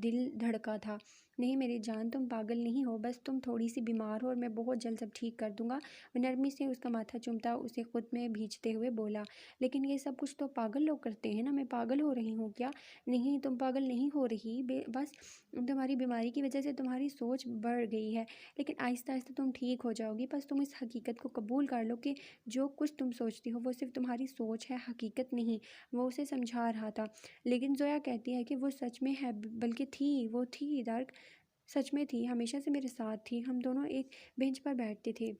دل دھڑکا تھا۔ نہیں میری جان، تم پاگل نہیں ہو، بس تم تھوڑی سی بیمار ہو، اور میں بہت جلد سب ٹھیک کر دوں گا۔ وہ نرمی سے اس کا ماتھا چومتا اسے خود میں بھیجتے ہوئے بولا۔ لیکن یہ سب کچھ تو پاگل لوگ کرتے ہیں نا، میں پاگل ہو رہی ہوں کیا؟ نہیں تم پاگل نہیں ہو رہی، بس تمہاری بیماری کی وجہ سے تمہاری سوچ بڑھ گئی ہے، لیکن آہستہ آہستہ تم ٹھیک ہو جاؤ گی۔ بس تم اس حقیقت کو قبول کر لو کہ جو کچھ تم سوچتی ہو وہ صرف تمہاری سوچ ہے، حقیقت نہیں۔ وہ اسے سمجھا رہا تھا۔ لیکن زویا کہتی ہے کہ وہ سچ میں ہے، بلکہ تھی، وہ تھی درک، سچ میں تھی، ہمیشہ سے میرے ساتھ تھی، ہم دونوں ایک بینچ پر بیٹھتے تھے،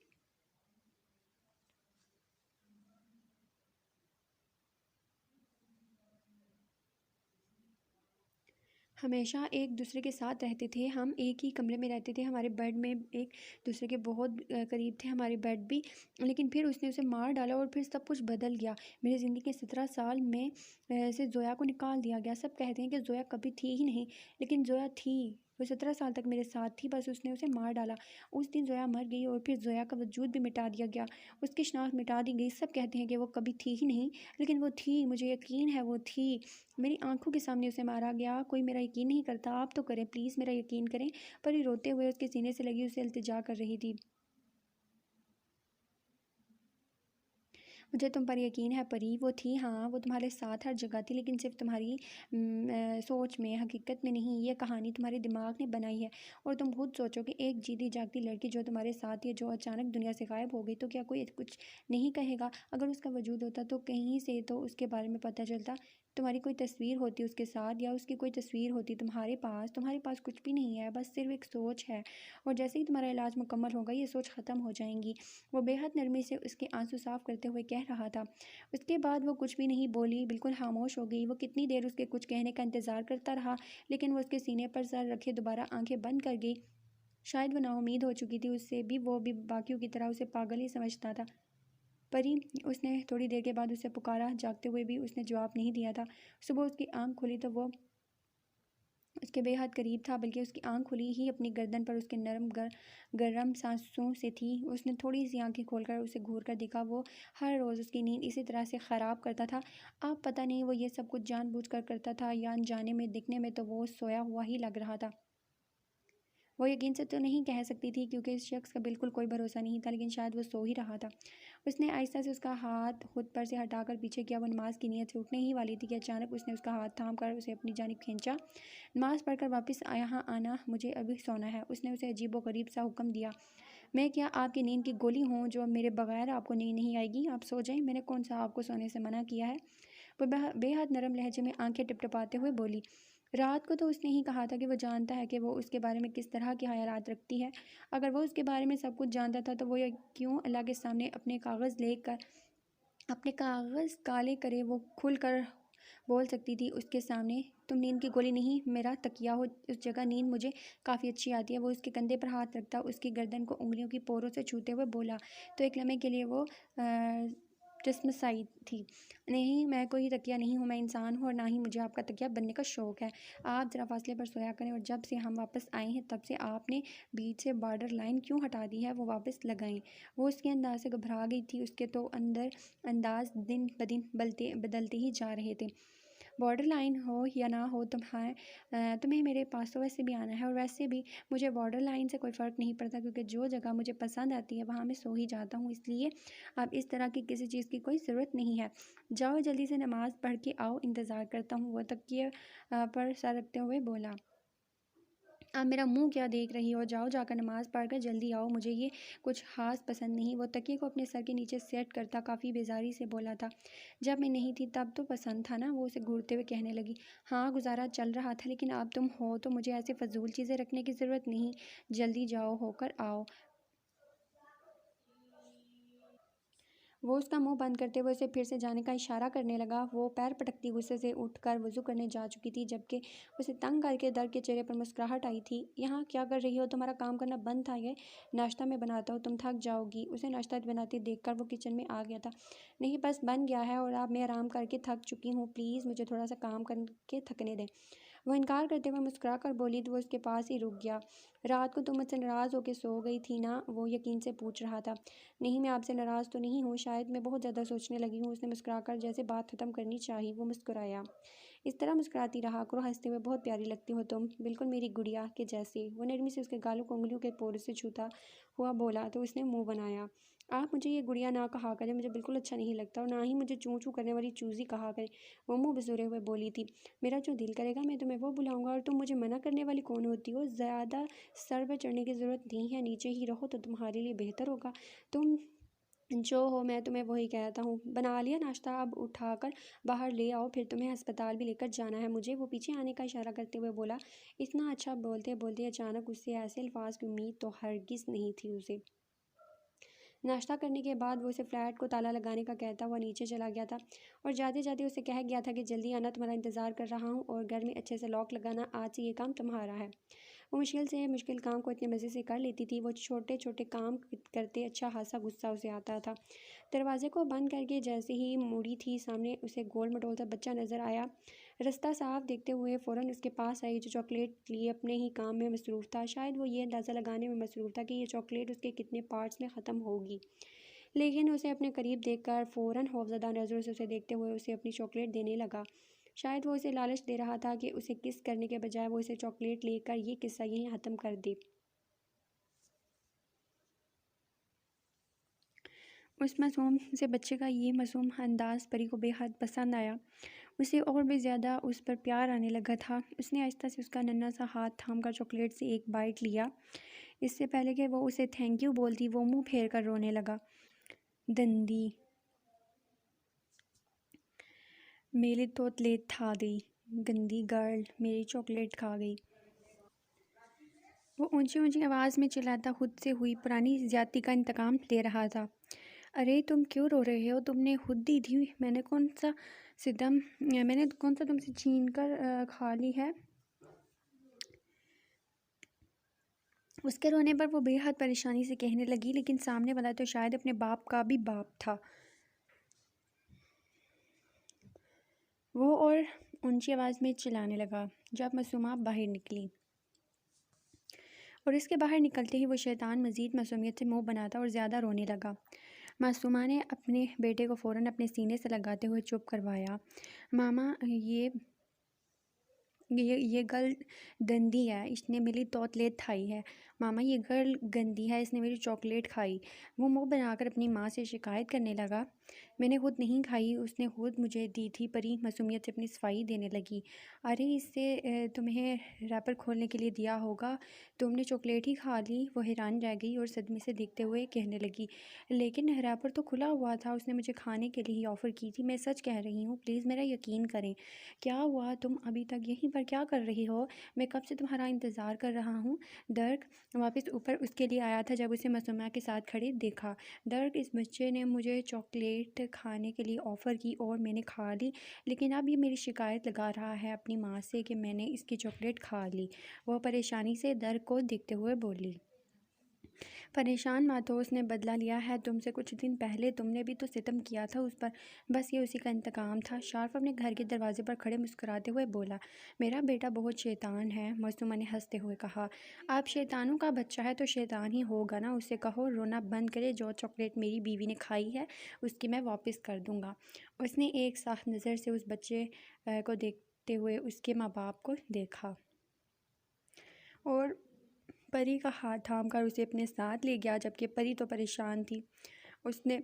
ہمیشہ ایک دوسرے کے ساتھ رہتے تھے، ہم ایک ہی کمرے میں رہتے تھے، ہمارے بیڈ میں ایک دوسرے کے بہت قریب تھے ہمارے بیڈ بھی۔ لیکن پھر اس نے اسے مار ڈالا اور پھر سب کچھ بدل گیا۔ میری زندگی کے 17 سال میں سے زویا کو نکال دیا گیا۔ سب کہتے ہیں کہ زویا کبھی تھی ہی نہیں، لیکن زویا تھی، وہ 17 سال تک میرے ساتھ تھی، بس اس نے اسے مار ڈالا۔ اس دن زویا مر گئی، اور پھر زویا کا وجود بھی مٹا دیا گیا، اس کی شناخت مٹا دی گئی۔ سب کہتے ہیں کہ وہ کبھی تھی ہی نہیں، لیکن وہ تھی، مجھے یقین ہے وہ تھی، میری آنکھوں کے سامنے اسے مارا گیا۔ کوئی میرا یقین نہیں کرتا، آپ تو کریں پلیز، میرا یقین کریں۔ پری روتے ہوئے اس کے سینے سے لگی اسے التجا کر رہی تھی۔ مجھے تم پر یقین ہے پری، وہ تھی، ہاں وہ تمہارے ساتھ ہر جگہ تھی، لیکن صرف تمہاری سوچ میں، حقیقت میں نہیں۔ یہ کہانی تمہارے دماغ نے بنائی ہے، اور تم خود سوچو کہ ایک جیتی جاگتی لڑکی جو تمہارے ساتھ ہے، جو اچانک دنیا سے غائب ہو گئی، تو کیا کوئی کچھ نہیں کہے گا؟ اگر اس کا وجود ہوتا تو کہیں سے تو اس کے بارے میں پتہ چلتا، تمہاری کوئی تصویر ہوتی اس کے ساتھ، یا اس کی کوئی تصویر ہوتی تمہارے پاس کچھ بھی نہیں ہے، بس صرف ایک سوچ ہے، اور جیسے ہی تمہارا علاج مکمل ہوگا یہ سوچ ختم ہو جائیں گی۔ وہ بے حد نرمی سے اس کے آنسو صاف کرتے ہوئے کہہ رہا تھا۔ اس کے بعد وہ کچھ بھی نہیں بولی، بالکل خاموش ہو گئی۔ وہ کتنی دیر اس کے کچھ کہنے کا انتظار کرتا رہا، لیکن وہ اس کے سینے پر سر رکھے دوبارہ آنکھیں بند کر گئی۔ شاید وہ نا امید ہو چکی تھی اس سے بھی، وہ بھی باقیوں کی طرح اسے پاگل ہی سمجھتا تھا۔ پری، اس نے تھوڑی دیر کے بعد اسے پکارا، جاگتے ہوئے بھی اس نے جواب نہیں دیا تھا۔ صبح اس کی آنکھ کھلی تو وہ اس کے بے حد قریب تھا، بلکہ اس کی آنکھ کھلی ہی اپنی گردن پر اس کے نرم گرم سانسوں سے تھی۔ اس نے تھوڑی سی آنکھیں کھول کر اسے گھور کر دیکھا۔ وہ ہر روز اس کی نیند اسی طرح سے خراب کرتا تھا۔ اب پتہ نہیں وہ یہ سب کچھ جان بوجھ کر کرتا تھا یا انجانے میں، دکھنے میں تو وہ سویا ہوا ہی لگ رہا تھا۔ وہ یقین سے تو نہیں کہہ سکتی تھی کیونکہ اس شخص کا بالکل کوئی بھروسہ نہیں تھا، لیکن شاید وہ سو ہی رہا تھا۔ اس نے آہستہ سے اس کا ہاتھ خود پر سے ہٹا کر پیچھے کیا۔ وہ نماز کی نیت سے اٹھنے ہی والی تھی کہ اچانک اس نے اس کا ہاتھ تھام کر اسے اپنی جانب کھینچا۔ نماز پڑھ کر واپس یہاں آنا، مجھے ابھی سونا ہے، اس نے اسے عجیب و غریب سا حکم دیا۔ میں کیا آپ کی نیند کی گولی ہوں جو میرے بغیر آپ کو نیند نہیں آئے گی؟ آپ سو جائیں، میں نے کون سا آپ کو سونے سے منع کیا ہے؟ وہ بے حد نرم لہجے میں آنکھیں ٹپٹپاتے ہوئے بولی۔ رات کو تو اس نے ہی کہا تھا کہ وہ جانتا ہے کہ وہ اس کے بارے میں کس طرح کے خیالات رکھتی ہے۔ اگر وہ اس کے بارے میں سب کچھ جانتا تھا تو وہ کیوں اللہ کے سامنے اپنے کاغذ کالے کرے؟ وہ کھل کر بول سکتی تھی اس کے سامنے، تم نیند کی گولی نہیں، میرا تکیہ ہو، اس جگہ نیند مجھے کافی اچھی آتی ہے۔ وہ اس کے کندھے پر ہاتھ رکھتا اس کی گردن کو انگلیوں کی پوروں سے چھوتے ہوئے بولا تو ایک لمحے کے لیے وہ ٹسمسائی تھی۔ نہیں، میں کوئی تکیہ نہیں ہوں، میں انسان ہوں، اور نہ ہی مجھے آپ کا تکیہ بننے کا شوق ہے۔ آپ ذرا فاصلے پر سویا کریں، اور جب سے ہم واپس آئے ہیں تب سے آپ نے بیچ سے بارڈر لائن کیوں ہٹا دی ہے، وہ واپس لگائیں۔ وہ اس کے انداز سے گھبرا گئی تھی، اس کے تو انداز دن بدن بدلتے ہی جا رہے تھے۔ بارڈر لائن ہو یا نہ ہو، تمہیں میرے پاس تو ویسے بھی آنا ہے، اور ویسے بھی مجھے بارڈر لائن سے کوئی فرق نہیں پڑتا، کیونکہ جو جگہ مجھے پسند آتی ہے وہاں میں سو ہی جاتا ہوں، اس لیے اب اس طرح کی کسی چیز کی کوئی ضرورت نہیں ہے۔ جاؤ جلدی سے نماز پڑھ کے آؤ، انتظار کرتا ہوں، وہ تکیے پر سر رکھتے ہوئے بولا۔ آپ میرا منہ کیا دیکھ رہی ہو؟ جاؤ، جا کر نماز پڑھ کر جلدی آؤ، مجھے یہ کچھ خاص پسند نہیں۔ وہ تکیے کو اپنے سر کے نیچے سیٹ کرتا کافی بیزاری سے بولا تھا۔ جب میں نہیں تھی تب تو پسند تھا نا؟ وہ اسے گھورتے ہوئے کہنے لگی۔ ہاں، گزارا چل رہا تھا، لیکن اب تم ہو تو مجھے ایسے فضول چیزیں رکھنے کی ضرورت نہیں۔ جلدی جاؤ، ہو کر آؤ۔ وہ اس کا منہ بند کرتے ہوئے اسے پھر سے جانے کا اشارہ کرنے لگا۔ وہ پیر پٹکتی غصے سے اٹھ کر وضو کرنے جا چکی تھی، جبکہ اسے تنگ کر کے درد کے چہرے پر مسکراہٹ آئی تھی۔ یہاں کیا کر رہی ہو؟ تمہارا کام کرنا بند تھا یہ؟ ناشتہ میں بناتا ہوں، تم تھک جاؤ گی۔ اسے ناشتہ بناتے دیکھ کر وہ کچن میں آ گیا تھا۔ نہیں، بس بن گیا ہے اور اب میں آرام کر کے تھک چکی ہوں، پلیز مجھے تھوڑا سا کام کر کے تھکنے دیں۔ وہ انکار کرتے ہوئے مسکرا کر بولی تو وہ اس کے پاس ہی رک گیا۔ رات کو تم مجھ سے ناراض ہو کے سو گئی تھی نا؟ وہ یقین سے پوچھ رہا تھا۔ نہیں، میں آپ سے ناراض تو نہیں ہوں، شاید میں بہت زیادہ سوچنے لگی ہوں۔ اس نے مسکرا کر جیسے بات ختم کرنی چاہی، وہ مسکرایا۔ اس طرح مسکراتی رہا کرو، ہنستے ہوئے بہت پیاری لگتی ہو تم، بالکل میری گڑیا کے جیسے۔ وہ نرمی سے اس کے گالوں کو انگلیوں کے پورے سے چھوتا ہوا بولا تو اس نے منہ بنایا۔ آپ مجھے یہ گڑیا نہ کہا کریں، مجھے بالکل اچھا نہیں لگتا، اور نہ ہی مجھے چوں چوں کرنے والی چوزی کہا کریں، وہ منہ بزورے ہوئے بولی تھی۔ میرا جو دل کرے گا میں تمہیں وہ بلاؤں گا، اور تم مجھے منع کرنے والی کون ہوتی ہو؟ زیادہ سر پہ چڑھنے کی ضرورت نہیں ہے، نیچے ہی رہو تو تمہارے لیے بہتر ہوگا۔ تم جو ہو میں تمہیں وہی کہتا ہوں۔ بنا لیا ناشتہ؟ اب اٹھا کر باہر لے آؤ، پھر تمہیں ہسپتال بھی لے کر جانا ہے مجھے۔ وہ پیچھے آنے کا اشارہ کرتے ہوئے بولا۔ اتنا اچھا بولتے بولتے اچانک اس سے ایسے الفاظ کی امید تو ہرگز نہیں تھی اسے۔ ناشتہ کرنے کے بعد وہ اسے فلیٹ کو تالا لگانے کا کہتا ہوا نیچے چلا گیا تھا، اور جاتے جاتے اسے کہہ گیا تھا کہ جلدی آنا، تمہارا انتظار کر رہا ہوں، اور گھر میں اچھے سے لاک لگانا، آج سے یہ کام تمہارا ہے۔ وہ مشکل سے مشکل کام کو اتنے مزے سے کر لیتی تھی، وہ چھوٹے چھوٹے کام کرتے اچھا خاصا غصہ اسے آتا تھا۔ دروازے کو بند کر کے جیسے ہی موڑی تھی، سامنے اسے گول مٹول سا بچہ نظر آیا۔ رستہ صاف دیکھتے ہوئے فوراً اس کے پاس آئی، جو چاکلیٹ لیے اپنے ہی کام میں مصروف تھا۔ شاید وہ یہ اندازہ لگانے میں مصروف تھا کہ یہ چاکلیٹ اس کے کتنے پارٹس میں ختم ہوگی، لیکن اسے اپنے قریب دیکھ کر فوراً خوفزدہ نظروں سے اسے دیکھتے ہوئے اسے اپنی چاکلیٹ دینے لگا۔ شاید وہ اسے لالچ دے رہا تھا کہ اسے کس کرنے کے بجائے وہ اسے چاکلیٹ لے کر یہ قصہ یہیں ختم کر دے۔ اس معصوم سے بچے کا یہ معصوم انداز پری کو بے حد پسند آیا۔ اسے اور بھی زیادہ اس پر پیار آنے لگا تھا۔ اس نے آہستہ سے اس کا ننھا سا ہاتھ تھام کر چاکلیٹ سے ایک بائٹ لیا۔ اس سے پہلے کہ وہ اسے تھینک یو بولتی، وہ منہ پھیر کر رونے لگا۔ دندی میری توتلیت کھا گئی، گندی گرل میری چاکلیٹ کھا گئی۔ وہ اونچی اونچی آواز میں چلاتا خود سے ہوئی پرانی زیادتی کا انتقام لے رہا تھا۔ ارے تم کیوں رو رہے ہو؟ تم نے خود دی تھی، میں نے کون سا تم سے چھین کر کھا لی ہے؟ اس کے رونے پر وہ بے حد پریشانی سے کہنے لگی، لیکن سامنے والا تو شاید اپنے باپ کا بھی باپ تھا۔ وہ اور اونچی آواز میں چلانے لگا۔ جب معصومہ باہر نکلی اور اس کے باہر نکلتے ہی وہ شیطان مزید معصومیت سے منہ بناتا اور زیادہ رونے لگا۔ معصومہ نے اپنے بیٹے کو فوراً اپنے سینے سے لگاتے ہوئے چپ کروایا۔ ماما یہ گرل گندی ہے، اس نے میری توتلیت کھائی ہے۔ ماما یہ گرل گندی ہے، اس نے میری چاکلیٹ کھائی۔ وہ منہ بنا کر اپنی ماں سے شکایت کرنے لگا۔ میں نے خود نہیں کھائی، اس نے خود مجھے دی تھی۔ پری معصومیت سے اپنی صفائی دینے لگی۔ ارے اس سے تمہیں ریپر کھولنے کے لیے دیا ہوگا، تم نے چاکلیٹ ہی کھا لی۔ وہ حیران رہ گئی اور صدمے سے دیکھتے ہوئے کہنے لگی، لیکن ریپر تو کھلا ہوا تھا، اس نے مجھے کھانے کے لیے ہی آفر کی تھی، میں سچ کہہ رہی ہوں، پلیز میرا یقین کریں۔ کیا ہوا؟ تم ابھی تک یہیں پر کیا کر رہی ہو؟ میں کب سے تمہارا انتظار کر رہا ہوں۔ ڈرک واپس اوپر اس کے لیے آیا تھا جب اسے معصومہ کے ساتھ کھڑے دیکھا۔ ڈرک، اس بچے نے مجھے چاکلیٹ کھانے کے لیے آفر کی اور میں نے کھا لی، لیکن اب یہ میری شکایت لگا رہا ہے اپنی ماں سے کہ میں نے اس کی چاکلیٹ کھا لی۔ وہ پریشانی سے ڈرک کو دیکھتے ہوئے بولی۔ پریشان مت ہو، اس نے بدلہ لیا ہے تم سے، کچھ دن پہلے تم نے بھی تو ستم کیا تھا اس پر، بس یہ اسی کا انتقام تھا۔ شارف اپنے گھر کے دروازے پر کھڑے مسکراتے ہوئے بولا۔ میرا بیٹا بہت شیطان ہے، معصومہ نے ہنستے ہوئے کہا۔ اب شیطانوں کا بچہ ہے تو شیطان ہی ہوگا نا، اسے کہو رونا بند کرے، جو چاکلیٹ میری بیوی نے کھائی ہے اس کی میں واپس کر دوں گا۔ اس نے ایک سخت نظر سے اس بچے کو دیکھتے ہوئے اس کے ماں باپ کو دیکھا اور پری کا ہاتھ تھام کر اسے اپنے ساتھ لے گیا، جبکہ پری تو پریشان تھی، اس نے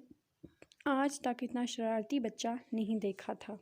آج تک اتنا شرارتی بچہ نہیں دیکھا تھا۔